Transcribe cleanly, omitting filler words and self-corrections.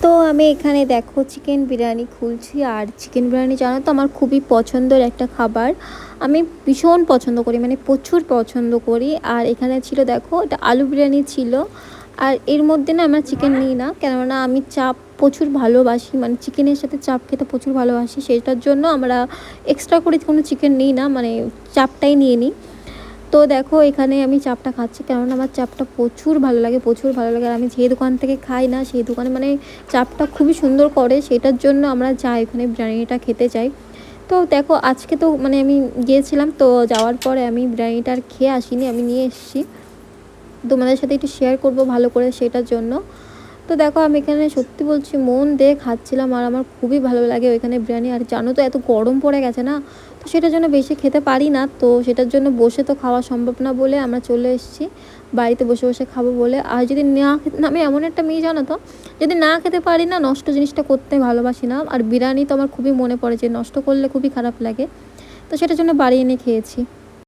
তো আমি এখানে দেখো চিকেন বিরিয়ানি খুলছি। আর চিকেন বিরিয়ানি জানো তো আমার খুবই পছন্দের একটা খাবার। আমি ভীষণ পছন্দ করি, মানে প্রচুর পছন্দ করি। আর এখানে ছিল দেখো এটা আলু বিরিয়ানি ছিল। আর এর মধ্যে না আমরা চিকেন নিই না, কেননা আমি চাপ প্রচুর ভালোবাসি, মানে চিকেনের সাথে চাপ খেতে প্রচুর ভালোবাসি। সেটার জন্য আমরা এক্সট্রা করে কোনো চিকেন নিই না, মানে চাপটাই নিয়ে নিই। তো দেখো এখানে আমি চাপটা খাচ্ছি, কেননা আমার চাপটা প্রচুর ভালো লাগে, প্রচুর ভালো লাগে। আর আমি যে দোকান থেকে খাই না সেই দোকানে মানে চাপটা খুবই সুন্দর করে, সেটার জন্য আমরা যাই ওখানে বিরিয়ানিটা খেতে চাই। তো দেখো আজকে তো মানে আমি গিয়েছিলাম, তো যাওয়ার পরে আমি বিরিয়ানিটা আর খেয়ে আসিনি, আমি নিয়ে এসেছি। তোমাদের সাথে একটু শেয়ার করব ভালো করে সেটার জন্য। তো দেখো আমি এখানে সত্যি বলছি মন দিয়ে খাচ্ছিলাম, আর আমার খুবই ভালো লাগে ওইখানে বিরিয়ানি। আর জানো তো এত গরম পড়ে গেছে না, তো সেটার জন্য বেশি খেতে পারি না, তো সেটার জন্য বসে তো খাওয়া সম্ভব না বলে আমরা চলে এসেছি বাড়িতে বসে বসে খাবো বলে। আর যদি না খেতে, আমি এমন একটা মেয়ে জানো তো, যদি না খেতে পারি না, নষ্ট জিনিসটা করতে ভালোবাসি না। আর বিরিয়ানি তো আমার খুবই মনে পড়ে যে নষ্ট করলে খুবই খারাপ লাগে, তো সেটার জন্য বাড়ি এনে খেয়েছি।